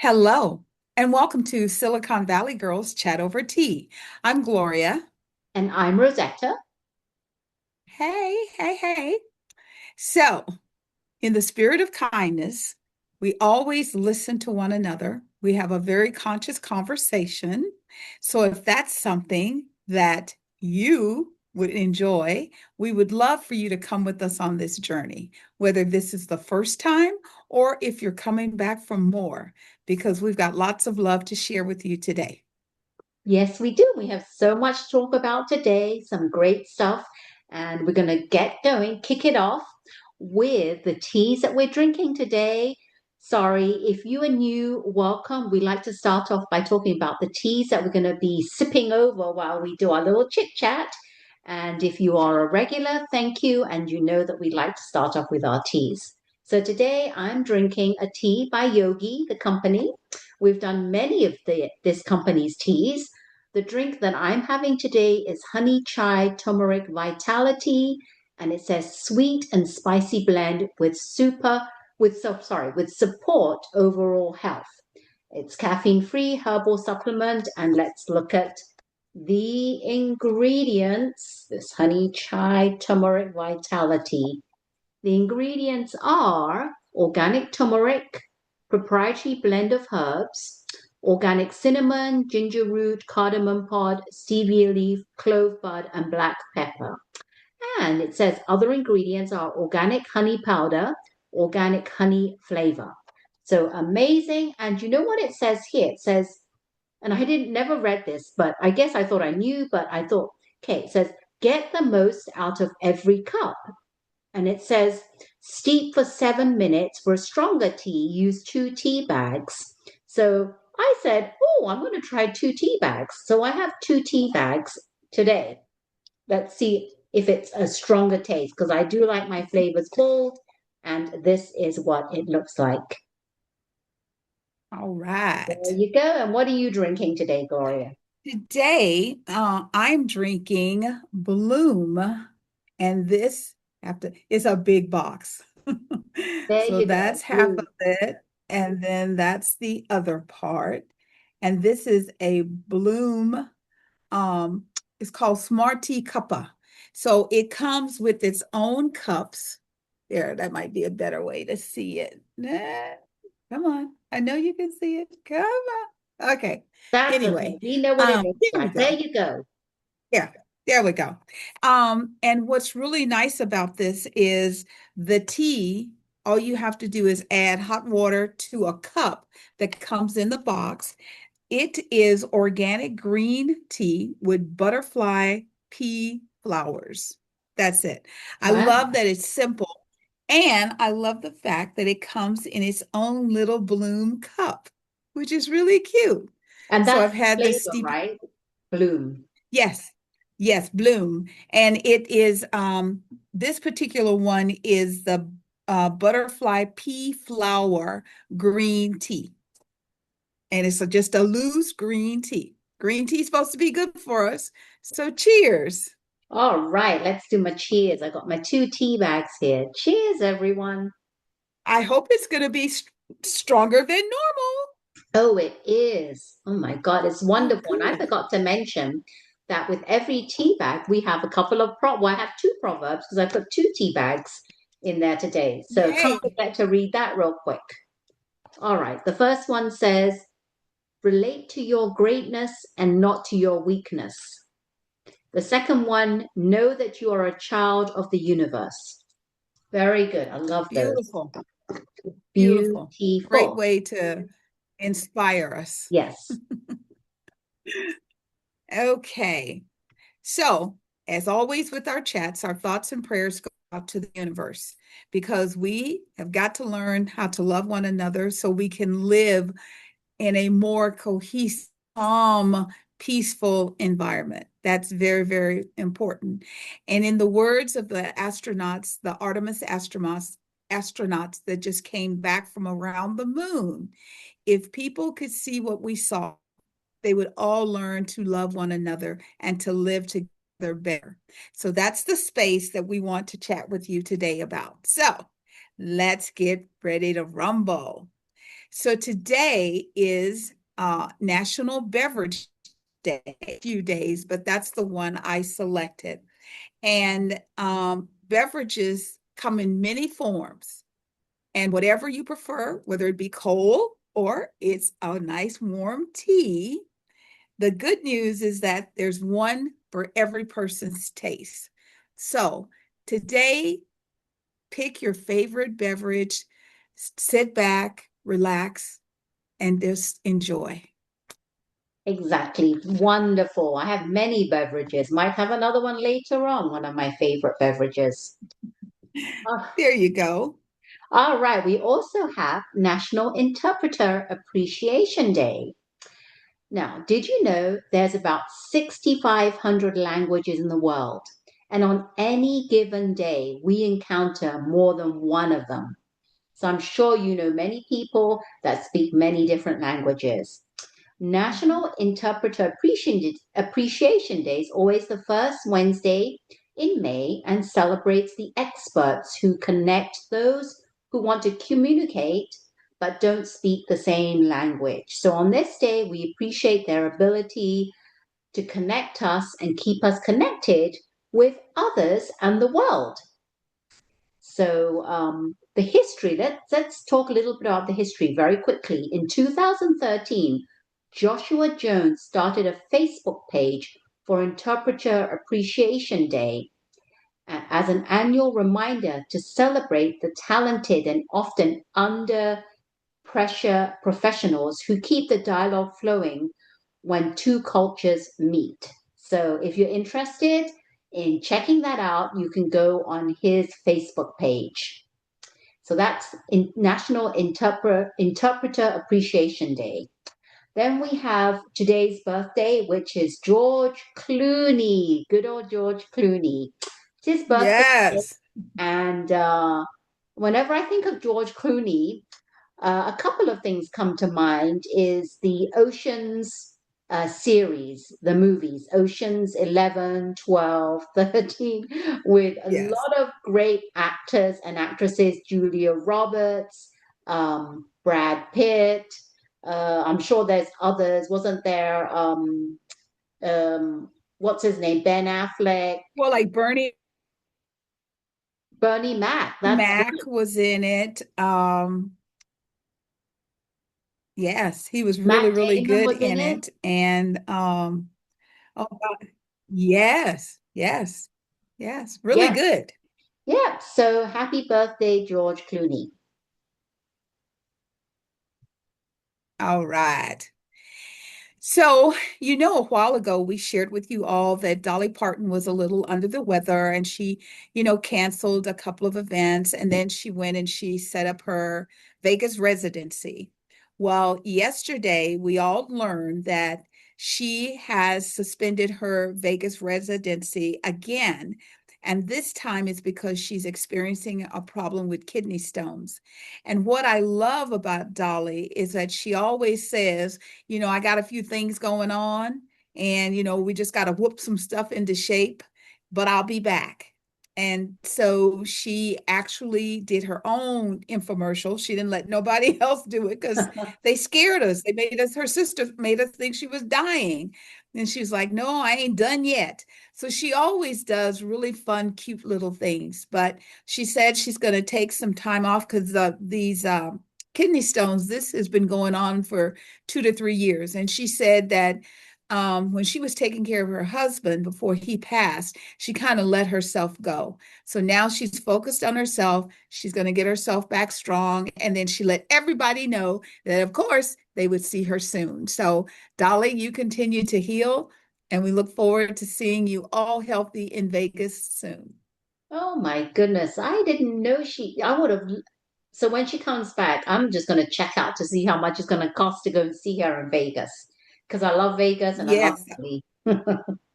Hello, and welcome to Silicon Valley Girls Chat Over Tea. I'm Gloria. And I'm Rosetta. Hey, hey, hey. So, in the spirit of kindness, we always listen to one another. We have a very conscious conversation. So, if that's something that you would enjoy, we would love for you to come with us on this journey, whether this is the first time or if you're coming back for more, because we've got lots of love to share with you today. Yes, we do. We have so much to talk about today, some great stuff. And we're going to get going, kick it off with the teas that we're drinking today. Sorry, if you are new, welcome. We like to start off by talking about the teas that we're going to be sipping over while we do our little chit chat. And if you are a regular, thank you. And you know that we like to start off with our teas. So today I'm drinking a tea by Yogi, the company. We've done many of this company's teas. The drink that I'm having today is honey chai turmeric vitality, and it says sweet and spicy blend with with support overall health. It's caffeine free herbal supplement, and let's look at the ingredients. This honey chai turmeric vitality. The ingredients are organic turmeric, proprietary blend of herbs, organic cinnamon, ginger root, cardamom pod, stevia leaf, clove bud, and black pepper. And it says other ingredients are organic honey powder, organic honey flavor. So amazing. And you know what it says here? It says, and I didn't never read this, but I guess I thought I knew, but I thought, okay, it says, get the most out of every cup. And it says, steep for 7 minutes. For a stronger tea, use 2 tea bags. So I said, oh, I'm going to try 2 tea bags. So I have 2 tea bags today. Let's see if it's a stronger taste because I do like my flavors bold. And this is what it looks like. All There right. you go. And what are you drinking today, Gloria? Today, I'm drinking Bloom, and this after is a big box. There So you go. that's half of Blue. it, and then that's the other part. And this is a Bloom. Um, it's called Smarty Cuppa. So it comes with its own cups. There, that might be a better way to see it. Come on. I know you can see it. Come on. Okay. That's okay. Anyway, We know what it looks there we like. There go. you go. Yeah, there we go. And what's really nice about this is the tea, all you have to do is add hot water to a cup that comes in the box. It is organic green tea with butterfly pea flowers. That's it. I Wow. love that it's simple. And I love the fact that it comes in its own little bloom cup, which is really cute. And So that's I've the had this flavor, steep. right? Bloom. Yes, yes, bloom. And it is this particular one is the butterfly pea flower green tea. And it's just a loose green tea. Green tea is supposed to be good for us. So cheers. All right, let's do my cheers. I got my 2 tea bags here. Cheers, everyone. I hope it's going to be stronger than normal. Oh, it is. Oh my God, it's Oh, wonderful. And I good. forgot to mention that with every tea bag, we have a couple of well, I have 2 proverbs because I put 2 tea bags in there today. So can't Yay. forget to read that real quick. All right, the first one says, relate to your greatness and not to your weakness. The second one, know that you are a child of the universe. Very good. I love those. Beautiful. Beautiful. Great Beautiful. way to inspire us. Yes. Okay. So, as always with our chats, our thoughts and prayers go out to the universe because we have got to learn how to love one another so we can live in a more cohesive, calm, peaceful environment. That's very, very important. And in the words of the astronauts, the Artemis astronauts that just came back from around the moon, if people could see what we saw, they would all learn to love one another and to live together better. So that's the space that we want to chat with you today about. So let's get ready to rumble. So today is National Beverage Day, a few days, but that's the one I selected. And beverages come in many forms. And whatever you prefer, whether it be cold or it's a nice warm tea, the good news is that there's one for every person's taste. So today, pick your favorite beverage, sit back, relax, and just enjoy. Exactly. Wonderful. I have many beverages. Might have another one later on, one of my favorite beverages. Uh, There you go. all right. We also have National Interpreter Appreciation Day. Now, did you know there's about 6,500 languages in the world? And on any given day, we encounter more than one of them. So I'm sure you know many people that speak many different languages. National Interpreter Appreciation Day is always the first Wednesday in May and celebrates the experts who connect those who want to communicate but don't speak the same language. So on this day, we appreciate their ability to connect us and keep us connected with others and the world. So the history, let's talk a little bit about the history very quickly. In 2013, Joshua Jones started a Facebook page for Interpreter Appreciation Day as an annual reminder to celebrate the talented and often under pressure professionals who keep the dialogue flowing when two cultures meet. So if you're interested in checking that out, you can go on his Facebook page. So that's National Interpreter Appreciation Day. Then we have today's birthday, which is George Clooney. Good old George Clooney. It's his birthday. Yes. And whenever I think of George Clooney, a couple of things come to mind is the Oceans series, the movies, Oceans 11, 12, 13, with a Yes. lot of great actors and actresses, Julia Roberts, Brad Pitt. I'm sure there's others. Wasn't there, what's his name? Ben Affleck, Well, like Bernie Bernie Mac. That's Mac was in it. Yes, he was really, Matt really Damon good was in in it. it. And oh God, yes, yes, yes, really Yeah, good. yeah. So happy birthday, George Clooney. All right. So, a while ago we shared with you all that Dolly Parton was a little under the weather and she, canceled a couple of events and then she went and she set up her Vegas residency. Well, yesterday we all learned that she has suspended her Vegas residency again. And this time it's because she's experiencing a problem with kidney stones. And what I love about Dolly is that she always says, I got a few things going on and, we just got to whoop some stuff into shape, but I'll be back. And so she actually did her own infomercial. She didn't let nobody else do it because they scared us. Her sister made us think she was dying. And she was like, no, I ain't done yet. So she always does really fun, cute little things. But she said she's going to take some time off because these kidney stones, this has been going on for 2 to 3 years. And she said that when she was taking care of her husband before he passed, she kind of let herself go. So now she's focused on herself. She's going to get herself back strong. And then she let everybody know that, of course, they would see her soon. So, Dolly, you continue to heal. And we look forward to seeing you all healthy in Vegas soon. Oh my goodness. I didn't know I would have. So when she comes back, I'm just going to check out to see how much it's going to cost to go and see her in Vegas. Because I love Vegas and I love Yes, Italy.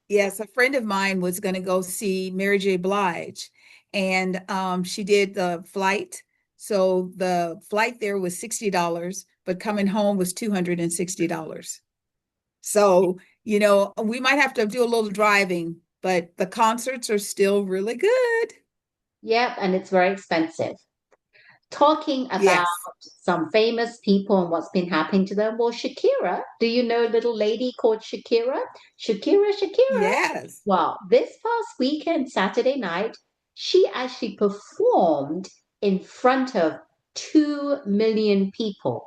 yes. A friend of mine was going to go see Mary J. Blige, and she did the flight. So the flight there was $60, but coming home was $260. So, we might have to do a little driving, but the concerts are still really good. Yep, and it's very expensive. talking about Yes. some famous people and what's been happening to them. Well, Shakira, do you know a little lady called Shakira? Shakira. Yes. Well, this past weekend, Saturday night, she actually performed in front of 2 million people.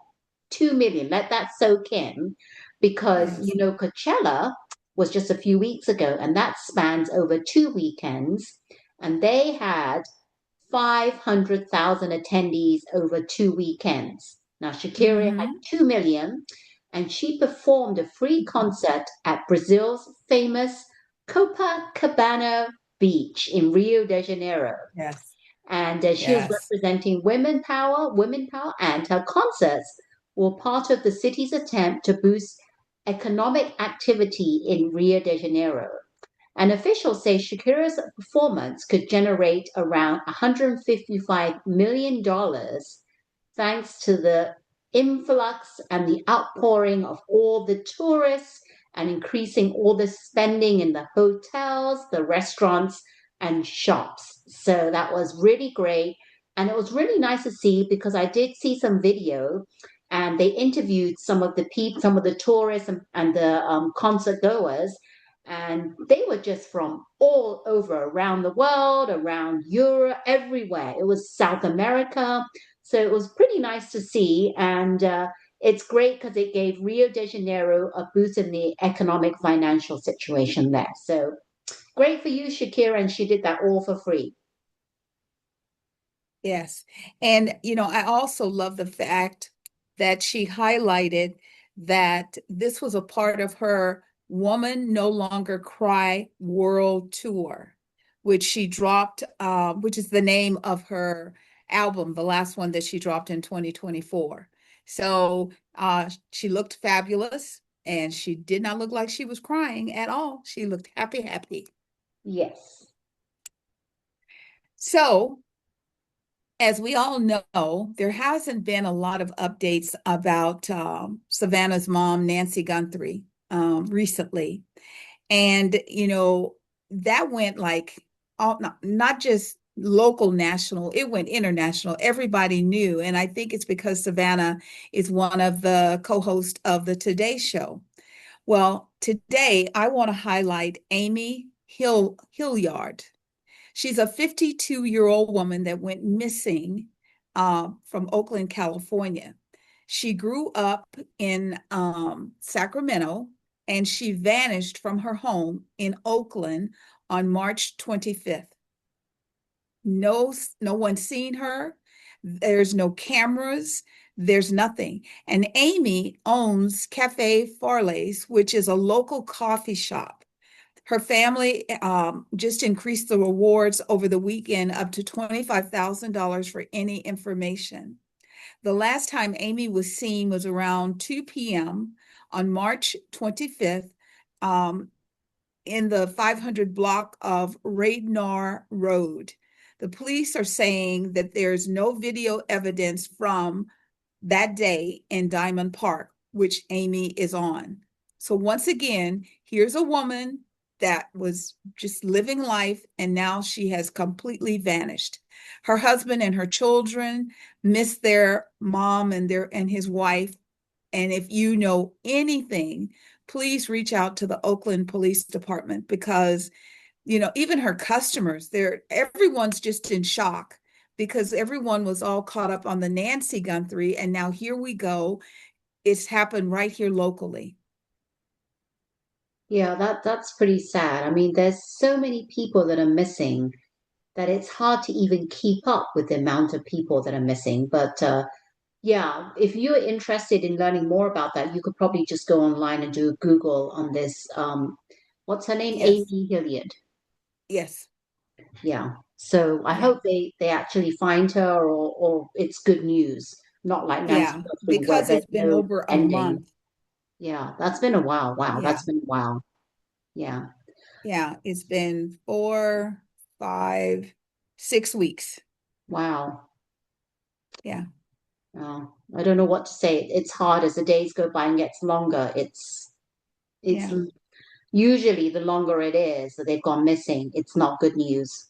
2 million. Let that soak in because, Yes. Coachella was just a few weeks ago and that spans over 2 weekends. And they had 500,000 attendees over 2 weekends. Now, Shakira had Mm-hmm. 2 million, and she performed a free concert at Brazil's famous Copacabana Beach in Rio de Janeiro. Yes. And she was Yes. representing women power, and her concerts were part of the city's attempt to boost economic activity in Rio de Janeiro. And officials say Shakira's performance could generate around $155 million thanks to the influx and the outpouring of all the tourists and increasing all the spending in the hotels, the restaurants, and shops. So that was really great. And it was really nice to see because I did see some video and they interviewed some of the people, some of the tourists and the concert goers, and they were just from all over around the world, around Europe, everywhere. It was South America. So it was pretty nice to see. And it's great because it gave Rio de Janeiro a boost in the economic financial situation there. So great for you, Shakira. And she did that all for free. Yes. And, I also love the fact that she highlighted that this was a part of her Woman No Longer Cry World Tour, which she dropped, which is the name of her album, the last one that she dropped in 2024. So she looked fabulous and she did not look like she was crying at all. She looked happy, happy. Yes. So, as we all know, there hasn't been a lot of updates about Savannah's mom, Nancy Guthrie, recently. And, that went like not just local, national, it went international. Everybody knew. And I think it's because Savannah is one of the co-hosts of the Today Show. Well, today I want to highlight Amy Hilliard. She's a 52-year-old woman that went missing from Oakland, California. She grew up in Sacramento and she vanished from her home in Oakland on March 25th. No one's seen her. There's no cameras. There's nothing. And Amy owns Cafe Farley's, which is a local coffee shop. Her family just increased the rewards over the weekend up to $25,000 for any information. The last time Amy was seen was around 2 p.m. on March 25th um, in the 500 block of Radnor Road. The police are saying that there's no video evidence from that day in Diamond Park, which Amy is on. So once again, here's a woman that was just living life and now she has completely vanished. Her husband and her children miss their mom and his wife. And if you know anything, please reach out to the Oakland Police Department because even her customers, everyone's just in shock because everyone was all caught up on the Nancy Guthrie, and now here we go. It's happened right here locally. Yeah, that's pretty sad. I mean, there's so many people that are missing that it's hard to even keep up with the amount of people that are missing. But yeah, if you're interested in learning more about that, you could probably just go online and do a Google on this. What's her name? Yes, Amy Hilliard. yes, Yeah. So I yeah, hope they actually find her, or it's good news, not like Nancy yeah, Guthrie where because there's it's been no over a ending. month. Yeah, that's been a while. Wow, Yeah, that's been a while. Yeah. yeah, it's been 4, 5, 6 weeks. Wow. Yeah, I don't know what to say. It's hard as the days go by and gets longer. It's yeah, usually the longer it is that they've gone missing, it's not good news.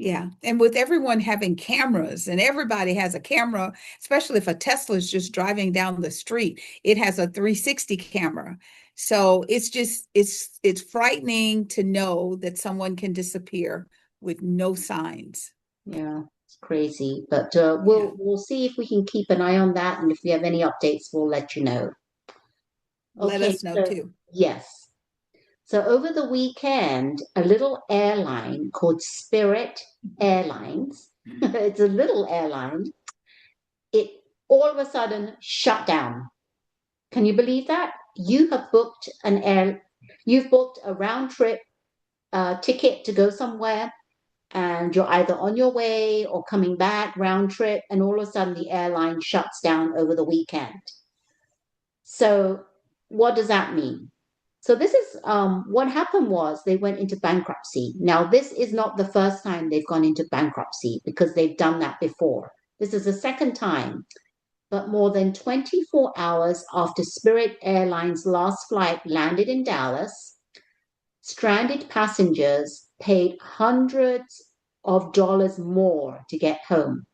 Yeah. And with everyone having cameras and everybody has a camera, especially if a Tesla is just driving down the street, it has a 360 camera. So it's just it's frightening to know that someone can disappear with no signs. Yeah, it's crazy. But Yeah. we'll see if we can keep an eye on that, and if we have any updates, we'll let you know. Let Okay, us know so too. yes. So over the weekend, a little airline called Spirit Airlines, it's a little airline, it all of a sudden shut down. Can you believe that? You've booked a round trip ticket to go somewhere, and you're either on your way or coming back round trip, and all of a sudden the airline shuts down over the weekend. So what does that mean? So this is what happened was they went into bankruptcy. Now this is not the first time they've gone into bankruptcy because they've done that before. This is the second time. But more than 24 hours after Spirit Airlines' last flight landed in Dallas, stranded passengers paid hundreds of dollars more to get home.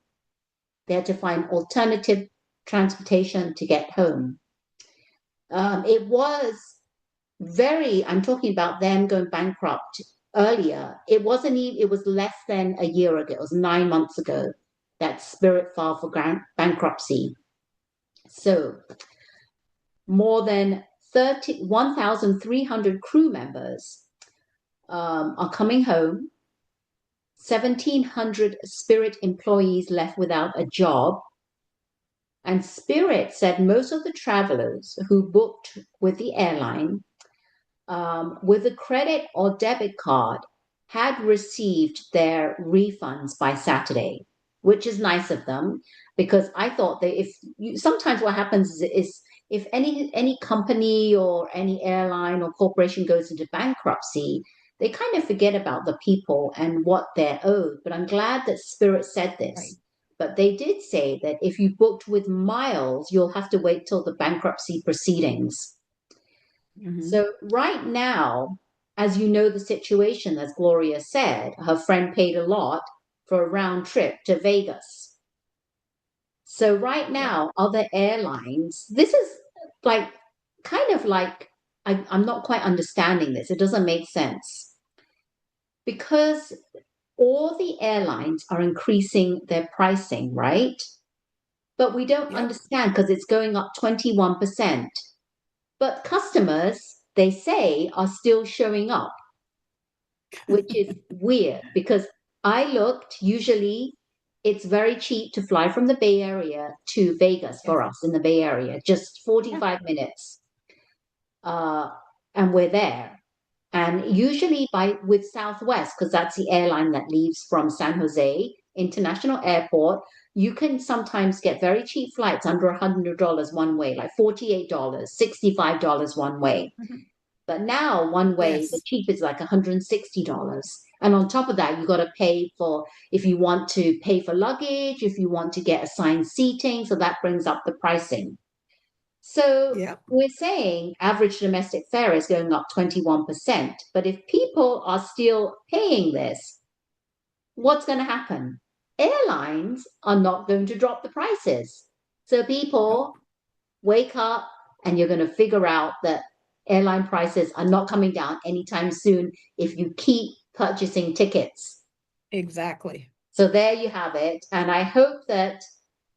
They had to find alternative transportation to get home. It was I'm talking about them going bankrupt earlier. It wasn't even, it was less than a year ago. It was 9 months ago that Spirit filed for bankruptcy. So more than 1,300 crew members are coming home. 1,700 Spirit employees left without a job. And Spirit said most of the travelers who booked with the airline with a credit or debit card had received their refunds by Saturday, which is nice of them because I thought that if you, sometimes what happens is if any company or any airline or corporation goes into bankruptcy, they kind of forget about the people and what they're owed. But I'm glad that Spirit said Right. this. But they did say that if you booked with miles, you'll have to wait till the bankruptcy proceedings. Hmm. So, right now, as you know the situation, as Gloria said, her friend paid a lot for a round trip to Vegas. So, right Yep. now, other airlines, this is like kind of like, I'm not quite understanding this. It doesn't make sense because all the airlines are increasing their pricing, right? But we don't Yep. understand because it's going up 21%. But customers, they say, are still showing up, which is weird because I looked, usually it's very cheap to fly from the Bay Area to Vegas Yes. for us in the Bay Area, just Yeah. 45 minutes. Uh, and we're there. And usually by with Southwest, because that's the airline that leaves from San Jose International Airport, you can sometimes get very cheap flights under $100 one way, like $48, $65 one way. Mhm. But now, one way, the Yes. cheap is like $160. And on top of that, you got to pay for, if you want to pay for luggage, if you want to get assigned seating. So that brings up the pricing. So Yep. we're saying average domestic fare is going up 21%. But if people are still paying this, what's going to happen? Airlines are not going to drop the prices. So people Nope. wake up and you're going to figure out that airline prices are not coming down anytime soon if you keep purchasing tickets. Exactly. So there you have it. And I hope that,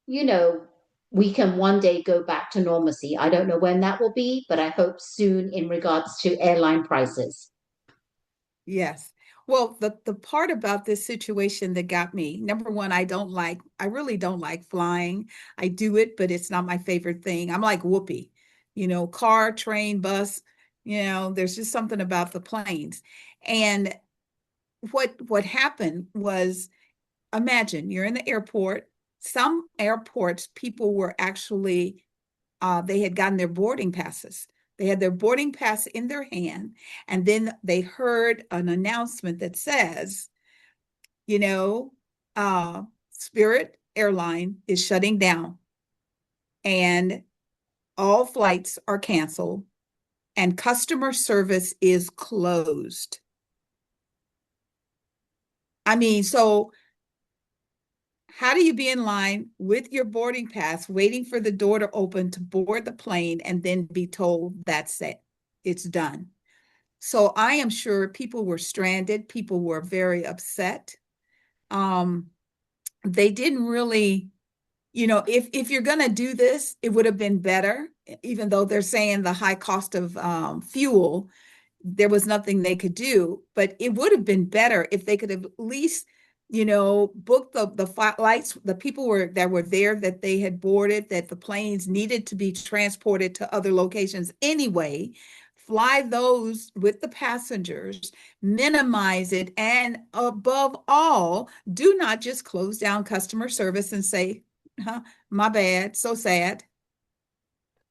you know, we can one day go back to normalcy. I don't know when that will be, but I hope soon in regards to airline prices. Yes. Well, the part about this situation that got me, number one, I really don't like flying. I do it, but it's not my favorite thing. I'm like Whoopi, car, train, bus, there's just something about the planes. And what happened was, imagine you're in the airport. Some airports, people were actually they had gotten their boarding passes. They had their boarding pass in their hand, and then they heard an announcement that says, you know, Spirit Airline is shutting down, and all flights are canceled, and customer service is closed. I mean, so how do you be in line with your boarding pass, waiting for the door to open to board the plane and then be told that's it, it's done? So I am sure people were stranded, people were very upset. Um, they didn't really, if you're going to do this, it would have been better, even though they're saying the high cost of fuel, there was nothing they could do. But it would have been better if they could have at least, booked the flights, the people that were there, that they had boarded, that the planes needed to be transported to other locations anyway. Fly those with the passengers, minimize it, and above all, do not just close down customer service and say, huh, my bad, so sad.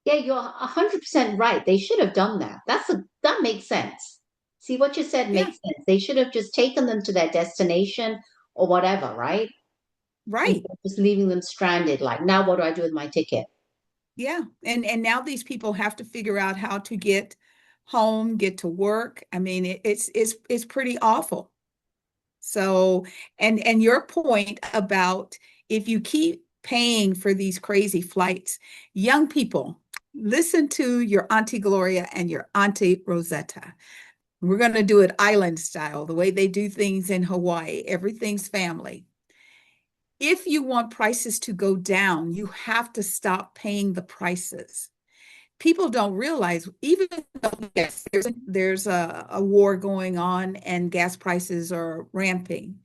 Yeah, you're 100% right. They should have done that. That makes sense. See, what you said Yeah, makes sense. They should have just taken them to their destination or whatever, right? right. Instead of just leaving them stranded. Like, now what do I do with my ticket? Yeah. And now these people have to figure out how to get home, get to work. I mean, it's pretty awful. So, and your point about if you keep paying for these crazy flights, young people, listen to your Auntie Gloria and your Auntie Rosetta. We're going to do it island style, the way they do things in Hawaii. Everything's family. If you want prices to go down, you have to stop paying the prices. People don't realize, even though, yes, there's a war going on and gas prices are ramping.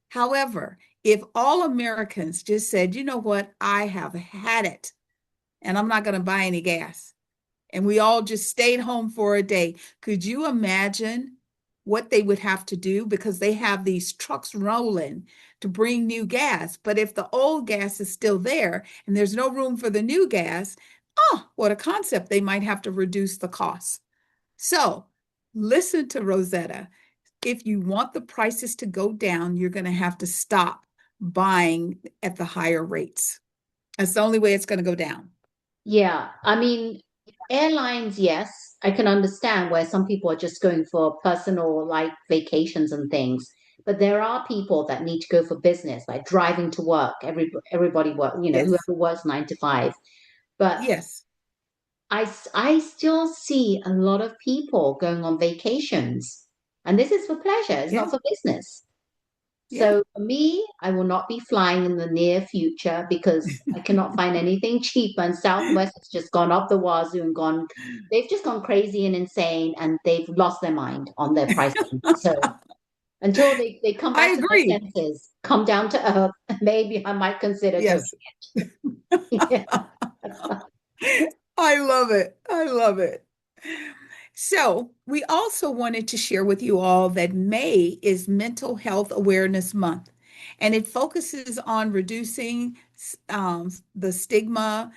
However, if all Americans just said, you know what, I have had it and I'm not going to buy any gas, and we all just stayed home for a day, could you imagine what they would have to do? Because they have these trucks rolling to bring new gas. But if the old gas is still there and there's no room for the new gas, oh, what a concept. They might have to reduce the cost. So listen to Rosetta. If you want the prices to go down, you're going to have to stop buying at the higher rates. That's the only way it's going to go down. Yeah, I mean, airlines, yes, I can understand where some people are just going for personal like vacations and things. But there are people that need to go for business, like driving to work. Everybody work, Yes. whoever works 9 to 5. But Yes. I still see a lot of people going on vacations, and this is for pleasure. It's not Yeah. for business. Yeah. So for me, I will not be flying in the near future because I cannot find anything cheaper. And Southwest has just gone up the wazoo and gone, they've just gone crazy and insane and they've lost their mind on their pricing. So until they come I back to their agree. senses, come down to earth, maybe I might consider going. Yes. Yeah. I love it. I love it. So, we also wanted to share with you all that May is Mental Health Awareness Month, and it focuses on reducing the stigma,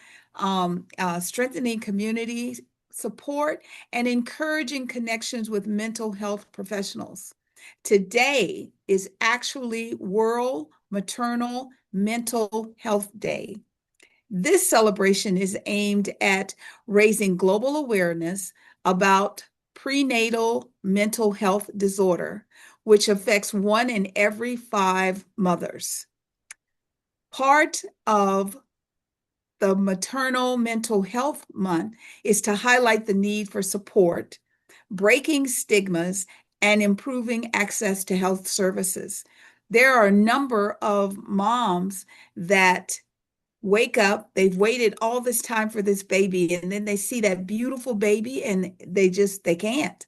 strengthening community support, and encouraging connections with mental health professionals. Today is actually World Maternal Mental Health Day. This celebration is aimed at raising global awareness about prenatal mental health disorder, which affects 1 in every 5 mothers. Part of the Maternal Mental Health Month is to highlight the need for support, breaking stigmas, and improving access to health services. There are a number of moms that wake up, they've waited all this time for this baby, and then they see that beautiful baby and they can't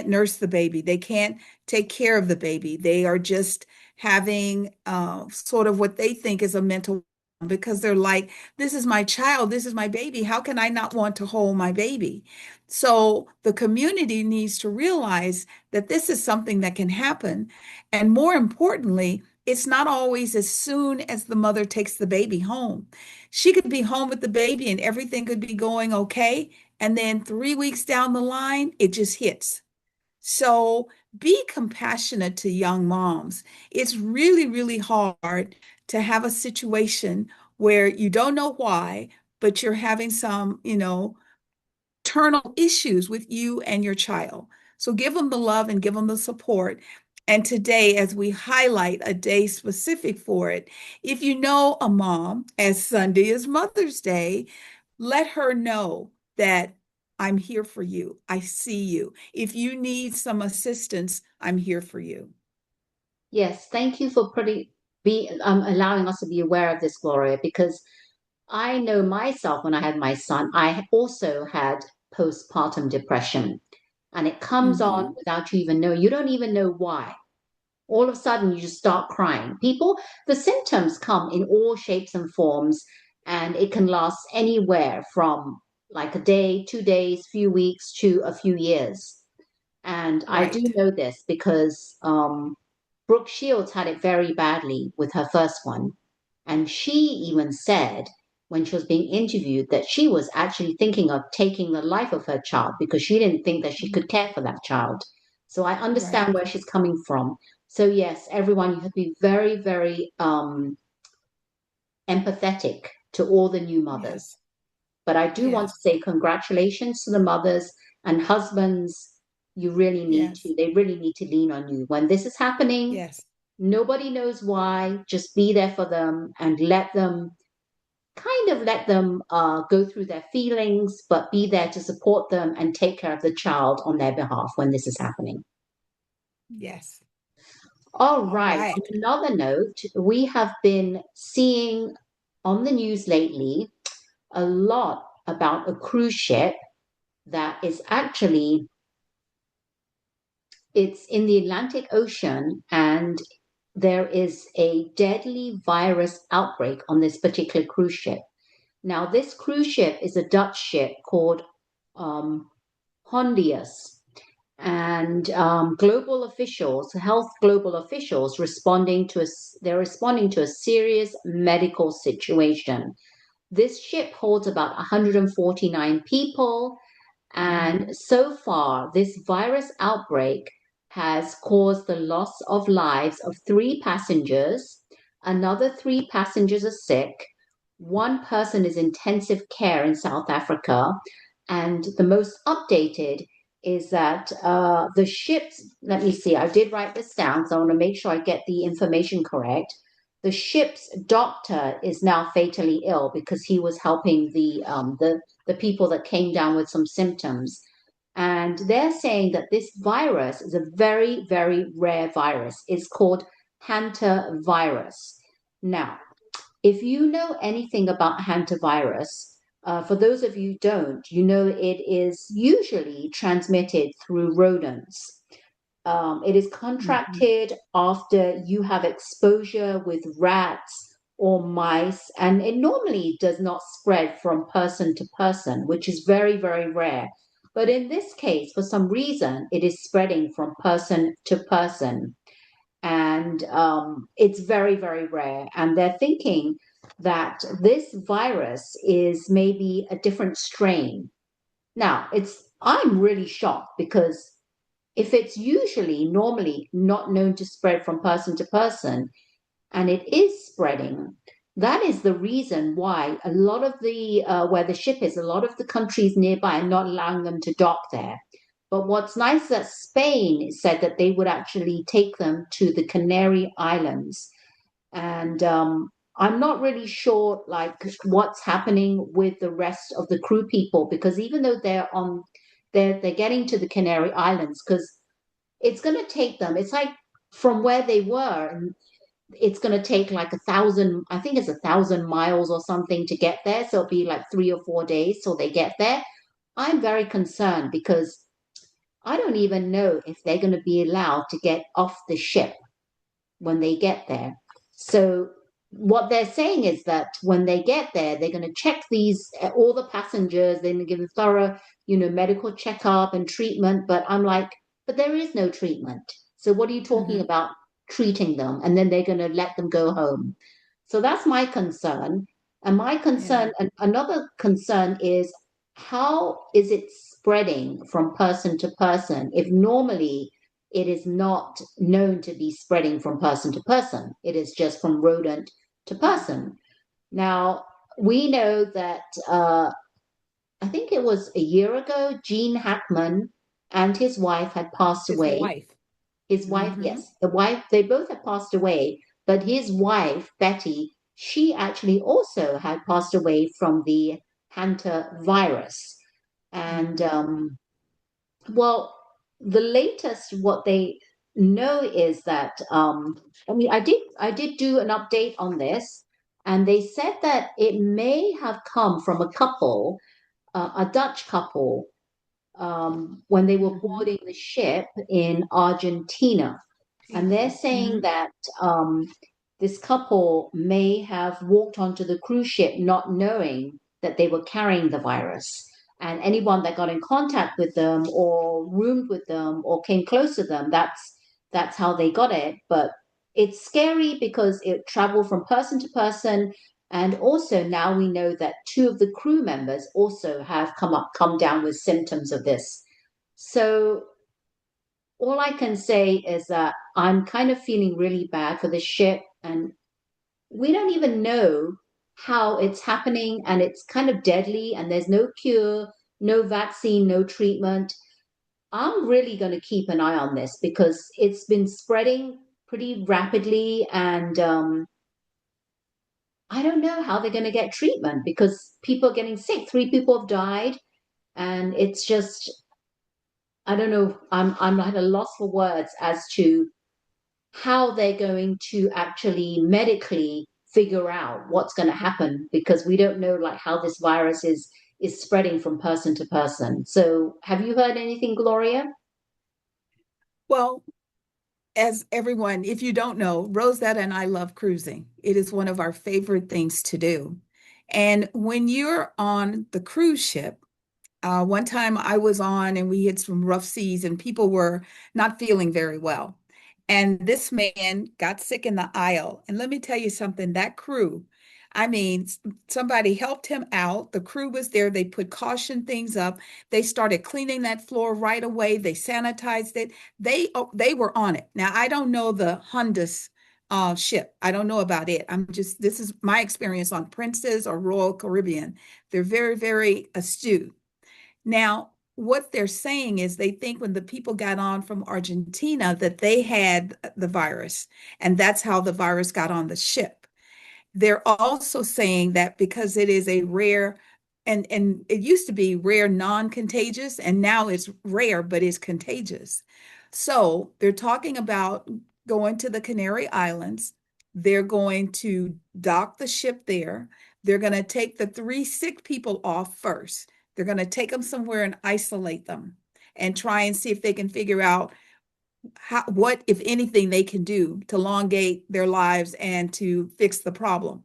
nurse the baby, they can't take care of the baby. They are just having sort of what they think is a mental, because they're like, this is my child, this is my baby, how can I not want to hold my baby? So the community needs to realize that this is something that can happen, and more importantly, it's not always as soon as the mother takes the baby home. She could be home with the baby and everything could be going okay. And then 3 weeks down the line, it just hits. So be compassionate to young moms. It's really, really hard to have a situation where you don't know why, but you're having some, internal issues with you and your child. So give them the love and give them the support And today, as we highlight a day specific for it, if you know a mom, as Sunday is Mother's Day, let her know that I'm here for you. I see you. If you need some assistance, I'm here for you. Yes, thank you for allowing us to be aware of this, Gloria, because I know myself when I had my son, I also had postpartum depression, and it comes on Hmm. without you even know. You don't even know why. All of a sudden, you just start crying. The symptoms come in all shapes and forms, and it can last anywhere from like a day, 2 days, few weeks to a few years. And I do Right, know this because Brooke Shields had it very badly with her first one. And she even said when she was being interviewed that she was actually thinking of taking the life of her child because she didn't think that she could care for that child. So I understand right. where she's coming from. So, yes, everyone, you have to be very, very empathetic to all the new mothers. Yes, But I do want to yes, say congratulations to the mothers and husbands. yes, They really need to lean on you. When this is happening, yes, nobody knows why. Just be there for them and let them go through their feelings, but be there to support them and take care of the child on their behalf when this is happening. yes. All All right. On right. another note, we have been seeing on the news lately a lot about a cruise ship that is actually it's in the Atlantic Ocean, and there is a deadly virus outbreak on this particular cruise ship. Now, this cruise ship is a Dutch ship called um, Hondius, and health global officials, they're responding to a serious medical situation. This ship holds about 149 people, and so far, this virus outbreak has caused the loss of lives of three passengers. Another three passengers are sick. One person is intensive care in South Africa. And the most updated is that the ship's, let me see, I did write this down, so I want to make sure I get the information correct. The ship's doctor is now fatally ill because he was helping the people that came down with some symptoms. And they're saying that this virus is a very, very rare virus. It's called hantavirus. Now, if you know anything about hantavirus, for those of you who don't, you know it is usually transmitted through rodents. It is Hmm. contracted after you have exposure with rats or mice, and it normally does not spread from person to person, which is very, very rare. But in this case, for some reason, it is spreading from person to person. And it's very, very rare. And they're thinking that this virus is maybe a different strain. Now, I'm really shocked because if it's usually normally not known to spread from person to person and it is spreading, that is the reason why a lot of where the ship is, a lot of the countries nearby are not allowing them to dock there. But what's nice is that Spain said that they would actually take them to the Canary Islands. And I'm not really sure like what's happening with the rest of the crew people because even though they're getting to the Canary Islands because it's going to take them. It's like from where they were, and it's going to take like 1,000. I think it's 1,000 miles or something to get there. So it'll be like 3 or 4 days till they get there. I'm very concerned because I don't even know if they're going to be allowed to get off the ship when they get there. So what they're saying is that when they get there, they're going to check these all the passengers. They're going to give a thorough, medical checkup and treatment. But I'm like, but there is no treatment. So what are you talking Hmm. about treating them? And then they're going to let them go home. So that's my concern. And my Yeah. concern, and another concern is how is it spreading from person to person if normally it is not known to be spreading from person to person. It is just from rodent to person. Now, we know that I think it was a year ago, Gene Hackman and his wife had passed His away. wife. His wife, Hmm. yes, the wife, they both had passed away, but his wife, Betty, she actually also had passed away from the Hanta virus. And well, the latest what they know is that I mean I did do an update on this, and they said that it may have come from a couple, a Dutch couple, when they were Hmm. boarding the ship in Argentina. And they're saying Hmm. that this couple may have walked onto the cruise ship not knowing that they were carrying the virus. And anyone that got in contact with them or roomed with them or came close to them, that's how they got it. But it's scary because it traveled from person to person. And also now we know that two of the crew members also have come down with symptoms of this. So all I can say is that I'm kind of feeling really bad for the ship, and we don't even know how it's happening, and it's kind of deadly, and there's no cure, no vaccine, no treatment. I'm really going to keep an eye on this because it's been spreading pretty rapidly, and I don't know how they're going to get treatment because people are getting sick. Three people have died, and it's just I don't know. I'm at a loss for words as to how they're going to actually medically figure out what's going to happen because we don't know like how this virus is spreading from person to person. So have you heard anything, Gloria? Well, as everyone, if you don't know, Rosetta and I love cruising. It is one of our favorite things to do. And when you're on the cruise ship, one time I was on and we had some rough seas and people were not feeling very well. And this man got sick in the aisle. And let me tell you something, that crew, I mean, somebody helped him out. The crew was there. They put caution things up. They started cleaning that floor right away. They sanitized it. They were on it. Now, I don't know the Hondas ship. I don't know about it. This is my experience on Princess or Royal Caribbean. They're very, very astute. Now, what they're saying is they think when the people got on from Argentina that they had the virus, and that's how the virus got on the ship. They're also saying that because it is a rare, and it used to be rare non-contagious, and now it's rare, but it's contagious. So they're talking about going to the Canary Islands. They're going to dock the ship there. They're going to take the three sick people off first. They're going to take them somewhere and isolate them and try and see if they can figure out what, if anything, they can do to elongate their lives and to fix the problem.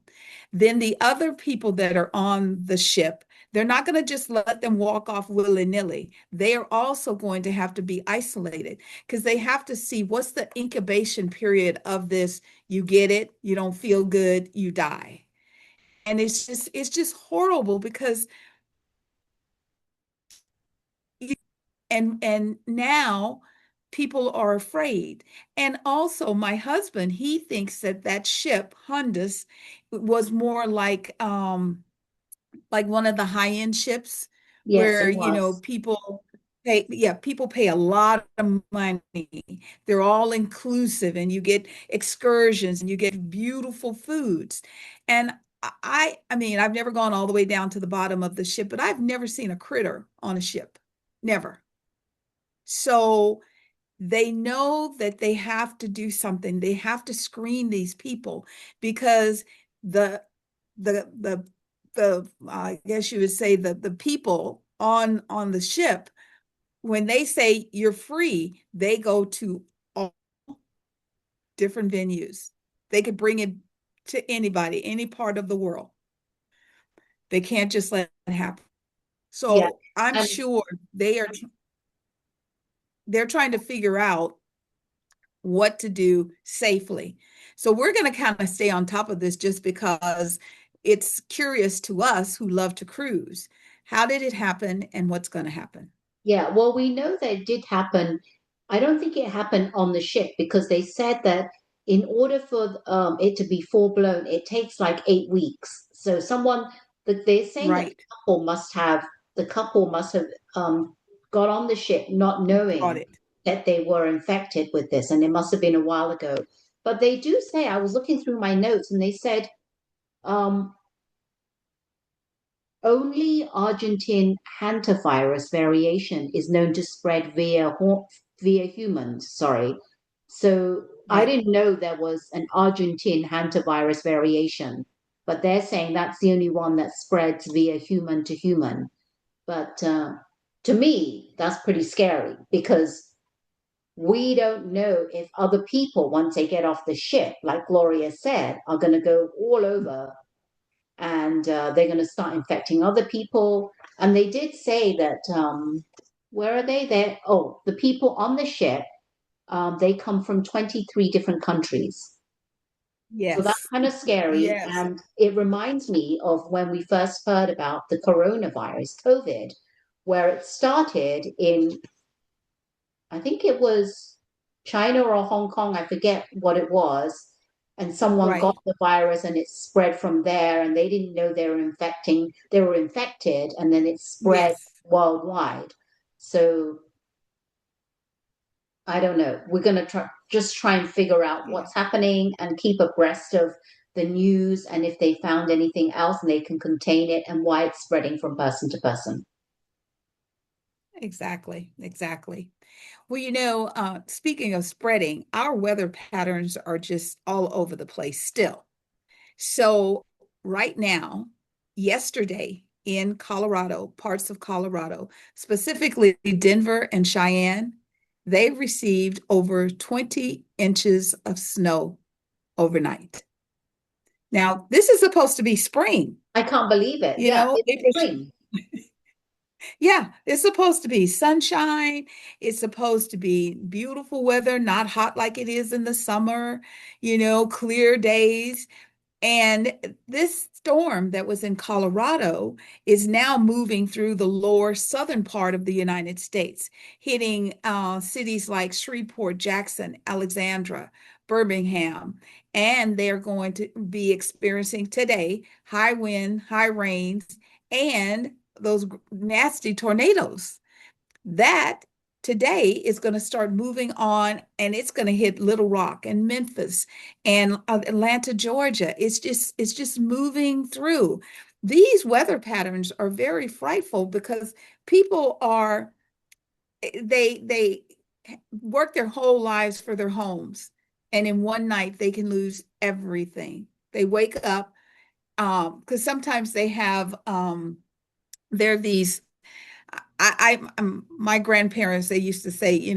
Then the other people that are on the ship, they're not going to just let them walk off willy-nilly. They are also going to have to be isolated because they have to see what's the incubation period of this. You get it, you don't feel good, you die. And it's just horrible because and now people are afraid. And also my husband, he thinks that that ship Hondas was more like one of the high-end ships Yes, where it was. people pay a lot of money. They're all inclusive and you get excursions and you get beautiful foods. And I mean, I've never gone all the way down to the bottom of the ship, but I've never seen a critter on a ship. Never. So they know that they have to do something. They have to screen these people because the the I guess you would say the people on the ship, when they say you're free, they go to all different venues. They could bring it to anybody, any part of the world. They can't just let it happen. Yeah. So I'm And sure they're trying to figure out what to do safely. So we're going to kind of stay on top of this just because it's curious to us who love to cruise. How did it happen and what's going to happen? yeah, well, we know that it did happen. I don't think it happened on the ship because they said that in order for it to be full blown, it takes like 8 weeks. So someone that they're saying that Right. the couple must have um, got on the ship not Brought knowing it. that they were infected with this, and it must have been a while ago. But they do say, I was looking through my notes, and they said um, only Argentine hantavirus variation is known to spread via humans. Sorry. So I Right. didn't know there was an Argentine hantavirus variation, but they're saying that's the only one that spreads via human to human. But to me, that's pretty scary because we don't know if other people, once they get off the ship, like Gloria said, are going to go all over and they're going to start infecting other people. And they did say that, where are they? There. Oh, the people on the ship, they come from 23 different countries. So that's Yes. kind of scary. Yes. And it reminds me of when we first heard about the coronavirus, COVID, where it started in, I think it was China or Hong Kong, I forget what it was. And someone got Right. the virus and it spread from there, and they didn't know they were infected, and then it spread Yes. worldwide. So I don't know. We're gonna try and figure out Yeah. what's happening and keep abreast of the news and if they found anything else and they can contain it and why it's spreading from person to person. Exactly. Exactly. Well, speaking of spreading, our weather patterns are just all over the place still. So, right now, yesterday in Colorado, parts of Colorado, specifically Denver and Cheyenne, they received over 20 inches of snow overnight. Now, this is supposed to be spring, I can't believe it. you Yeah, know, it's April. spring. Yeah, it's supposed to be sunshine. It's supposed to be beautiful weather, not hot like it is in the summer, clear days. And this storm that was in Colorado is now moving through the lower southern part of the United States, hitting cities like Shreveport, Jackson, Alexandra, Birmingham. And they're going to be experiencing today high wind, high rains, and those nasty tornadoes. That today is going to start moving on and it's going to hit Little Rock and Memphis and Atlanta, Georgia. It's just moving through. These weather patterns are very frightful because people are they work their whole lives for their homes, and in one night they can lose everything. They wake up because sometimes they have there are these my grandparents, they used to say,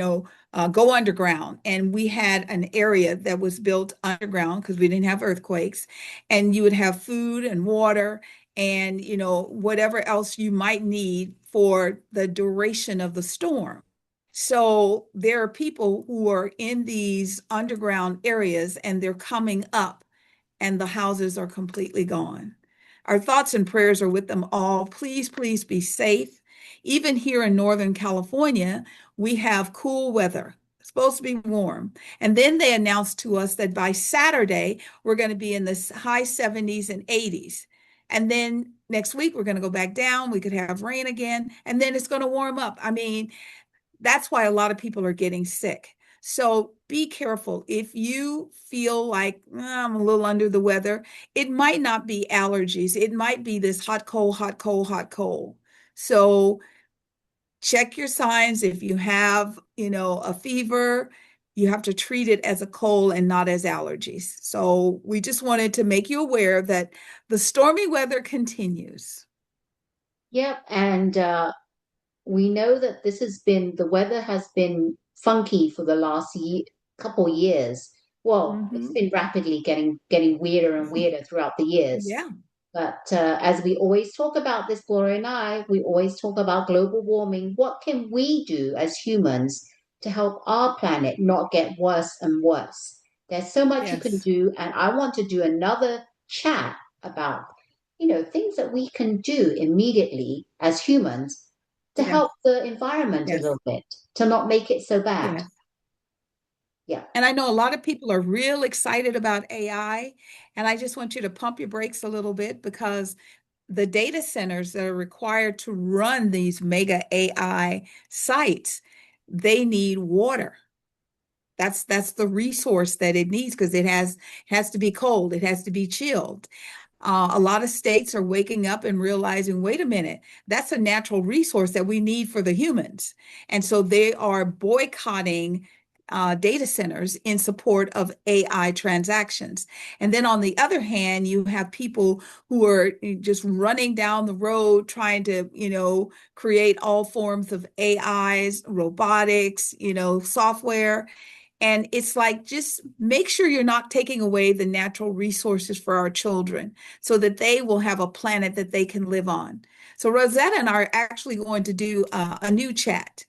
go underground. And we had an area that was built underground because we didn't have earthquakes. And you would have food and water and, whatever else you might need for the duration of the storm. So there are people who are in these underground areas and they're coming up and the houses are completely gone. Our thoughts and prayers are with them all. Please, please be safe. Even here in Northern California, we have cool weather. It's supposed to be warm. And then they announced to us that by Saturday, we're going to be in the high 70s and 80s. And then next week, we're going to go back down. We could have rain again, and then it's going to warm up. I mean, that's why a lot of people are getting sick. So be careful. If you feel like I'm a little under the weather, it might not be allergies. It might be this hot, cold, hot, cold, hot, cold. So check your signs. If you have, a fever, you have to treat it as a cold and not as allergies. So we just wanted to make you aware that the stormy weather continues. Yep. And we know that the weather has been funky for the last couple years. Well, it's Mhm. been rapidly getting weirder and weirder throughout the years. Yeah. But as we always talk about this, Gloria and I, we always talk about global warming. What can we do as humans to help our planet not get worse and worse? There's so much you can Yes. do, and I want to do another chat about, things that we can do immediately as humans to Yeah. help the environment a Yes. little bit, to not make it so bad. Yes. Yeah. And I know a lot of people are real excited about AI. And I just want you to pump your brakes a little bit because the data centers that are required to run these mega AI sites, they need water. That's the resource that it needs because it has to be cold, it has to be chilled. A lot of states are waking up and realizing, wait a minute, that's a natural resource that we need for the humans. And so they are boycotting data centers in support of AI transactions. And then on the other hand, you have people who are just running down the road trying to, create all forms of AIs, robotics, software. And it's like, just make sure you're not taking away the natural resources for our children so that they will have a planet that they can live on. So, Rosetta and I are actually going to do a new chat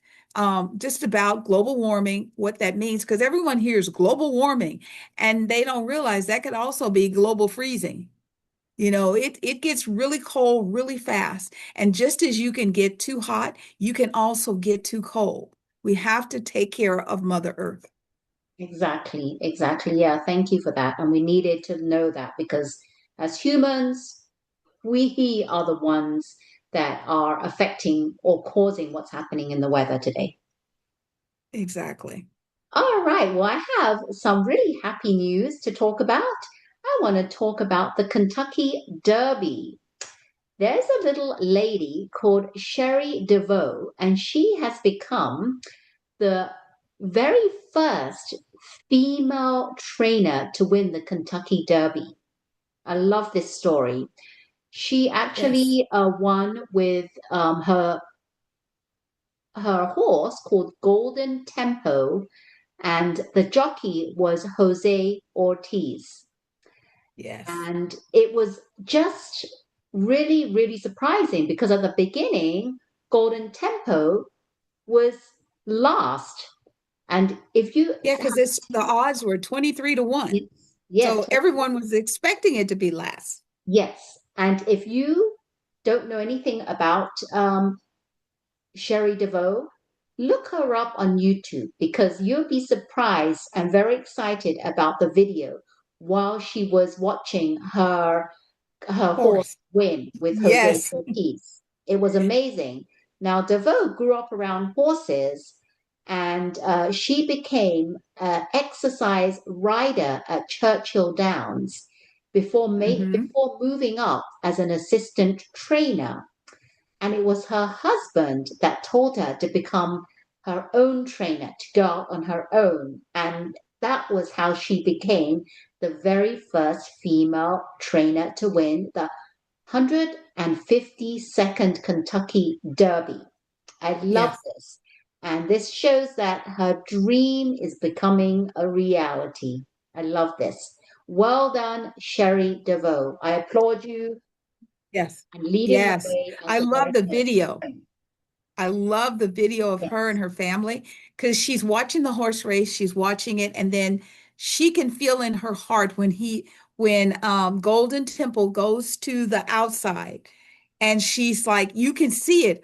just about global warming, what that means, because everyone hears global warming and they don't realize that could also be global freezing. It gets really cold really fast. And just as you can get too hot, you can also get too cold. We have to take care of Mother Earth. Exactly, exactly. Yeah, thank you for that. And we needed to know that because as humans, we are the ones that are affecting or causing what's happening in the weather today. Exactly. All right, well, I have some really happy news to talk about. I want to talk about the Kentucky Derby. There's a little lady called Sherry DeVoe, and she has become the very first female trainer to win the Kentucky Derby. I love this story. She Yes. actually won with her horse called Golden Tempo, and the jockey was Jose Ortiz. Yes. And it was just really, really surprising because at the beginning, Golden Tempo was last. And if you Yeah, have because it's the odds were 23 to 1. yes, yes, So everyone was expecting it to be last. yes. And if you don't know anything about Sherry DeVoe, look her up on YouTube because you'll be surprised and very excited about the video while she was watching her horse Horse. win with Jose Yes. Ortiz. It was amazing. Now, DeVoe grew up around horses and she became an exercise rider at Churchill Downs Hmm. before moving up as an assistant trainer. And it was her husband that told her to become her own trainer, to go out on her own. And that was how she became the very first female trainer to win the 152nd Kentucky Derby. I love Yes. this. And this shows that her dream is becoming a reality. I love this. Well done, Sherry DeVoe. I applaud you Yes. and leading the Yes. way as I the love very the first video. woman. I love the video of her and Yes, her family because she's watching the horse race, she's watching it, and then she can feel in her heart when Golden Temple goes to the outside and she's like, you can see it.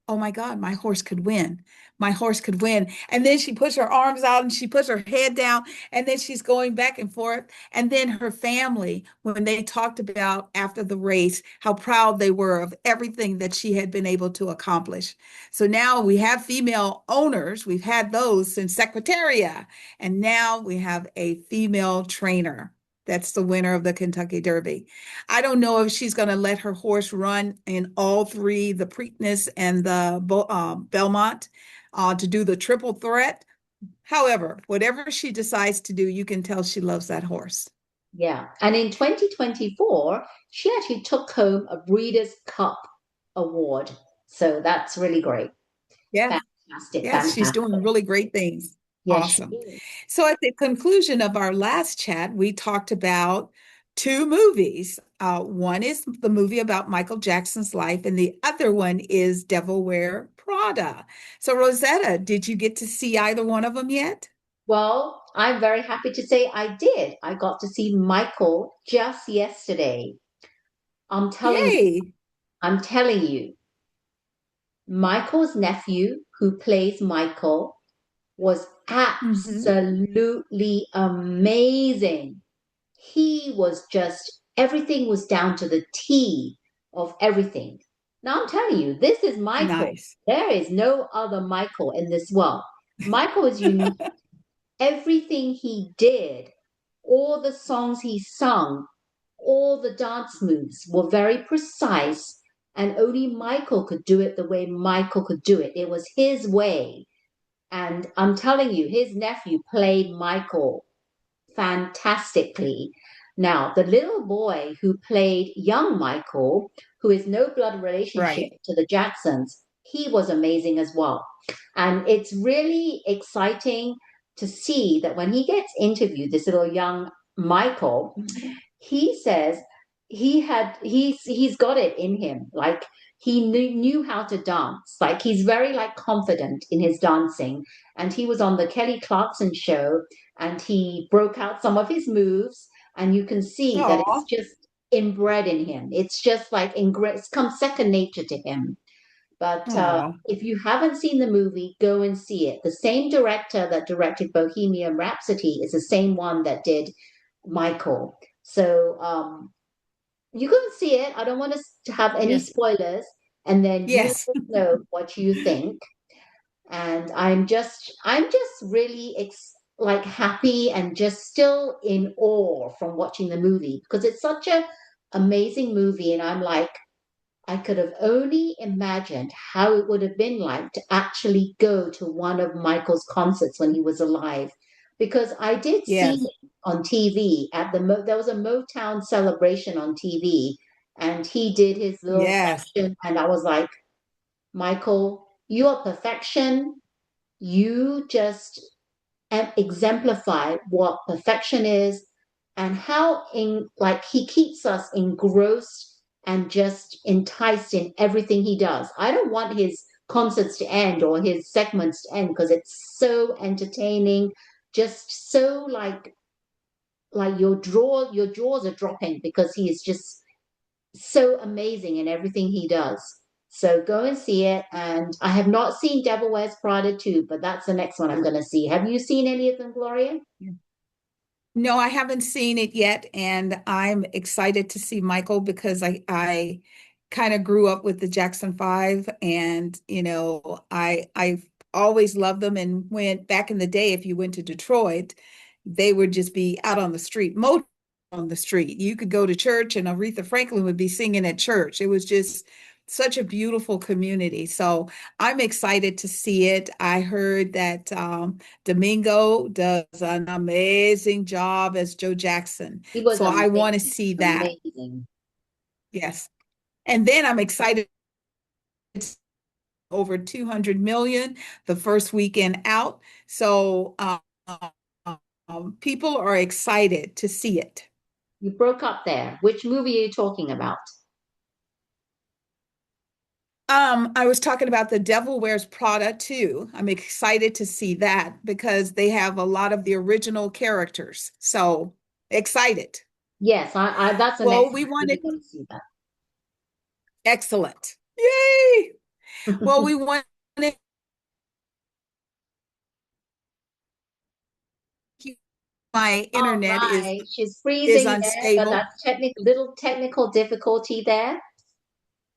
Oh my God, my horse could win. My horse could win. And then she puts her arms out and she puts her head down and then she's going back and forth. And then her family, when they talked about after the race, how proud they were of everything that she had been able to accomplish. So now we have female owners. We've had those since Secretaria. And now we have a female trainer. That's the winner of the Kentucky Derby. I don't know if she's going to let her horse run in all three, the Preakness and the Belmont, to do the triple threat. However, whatever she decides to do, you can tell she loves that horse. yeah. And in 2024, she actually took home a Breeders' Cup award. So that's really great. Yes, Fantastic, yes, she's doing fantastic. really great things. Yes, she Awesome. is. So at the conclusion of our last chat, we talked about two movies. One is the movie about Michael Jackson's life, and the other one is Devil Wear Prada. So, Rosetta, did you get to see either one of them yet? Well, I'm very happy to say I did. I got to see Michael just yesterday. I'm telling you, Yay. I'm telling you, Michael's nephew, who plays Michael, was Hmm. absolutely amazing. He was just, everything was down to the T of everything. Now I'm telling you, this is Michael. Nice. There is no other Michael in this world. Michael was unique. Everything he did, all the songs he sung, all the dance moves were very precise, and only Michael could do it the way Michael could do it. It was his way. And I'm telling you, his nephew played Michael fantastically. Now, the little boy who played young Michael, who is no blood relationship Right. to the Jacksons, he was amazing as well. And it's really exciting to see that when he gets interviewed, this little young Michael, he says he's got it in him. Like he knew how to dance. Like he's very like confident in his dancing. And he was on the Kelly Clarkson show and he broke out some of his moves, and you can see that it's Oh, just inbred in him. It's just like it's come second nature to him. But oh, if you haven't seen the movie, go and see it. The same director that directed Bohemian Rhapsody is the same one that did Michael. So you go and see it. I don't want us to have any yes, spoilers, and then you yes, know what you think. And I'm just really like happy and just still in awe from watching the movie because it's such a amazing movie, and I'm like I could have only imagined how it would have been like to actually go to one of Michael's concerts when he was alive. Because I did see yes, him on TV at there was a Motown celebration on TV, and he did his little yes, section, and I was like, Michael, you are perfection. You just exemplify what perfection is and how in like he keeps us engrossed and just enticed in everything he does. I don't want his concerts to end or his segments to end because it's so entertaining, just so like your jaws are dropping because he is just so amazing in everything he does. So go and see it. And I have not seen Devil Wears Prada 2, but that's the next one I'm going to see. Have you seen any of them, Gloria? No, I haven't seen it yet, and I'm excited to see Michael because I kind of grew up with the Jackson Five, and I always loved them. And went back in the day, if you went to Detroit, they would just be out on the street, mowed on the street. You could go to church, and Aretha Franklin would be singing at church. It was just such a beautiful community. So I'm excited to see it. I heard that Domingo does an amazing job as Joe Jackson. He was So I want to amazing, see that. amazing. Yes. And then I'm excited. It's over 200 million the first weekend out. So people are excited to see it. You broke up there. Which movie are you talking about? I was talking about The Devil Wears Prada too. I'm excited to see that because they have a lot of the original characters. So excited. Yes, I that's the Well, next we one. I'm wanted really going to see excellent. Yay! Well, that. we wanted my All internet right. She's is freezing there, but unstable. that's little technical difficulty there.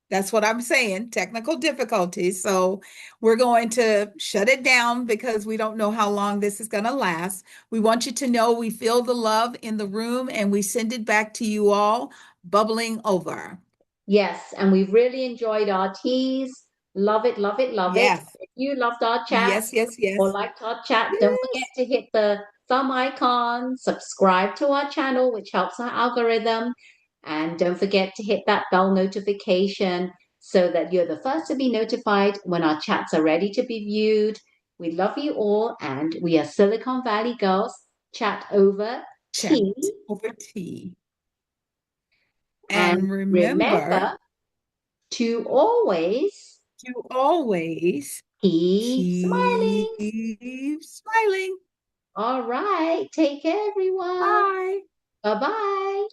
That's what I'm saying, technical difficulties. So we're going to shut it down because we don't know how long this is going to last. We want you to know we feel the love in the room and we send it back to you all bubbling over. Yes, and we've really enjoyed our teas. Love it, love it, love it. Yes, If you loved our chats yes, yes, or yes, liked our chat, don't forget yes. to hit the thumb icon, subscribe to our channel, which helps our algorithm, and don't forget to hit that bell notification so that you're the first to be notified when our chats are ready to be viewed. We love you all, and we are Silicon Valley Girls. Chat over Chat tea, over tea. and And remember remember to always to always keep smiling. keep smiling. All right. Take care, everyone. Bye. Bye bye.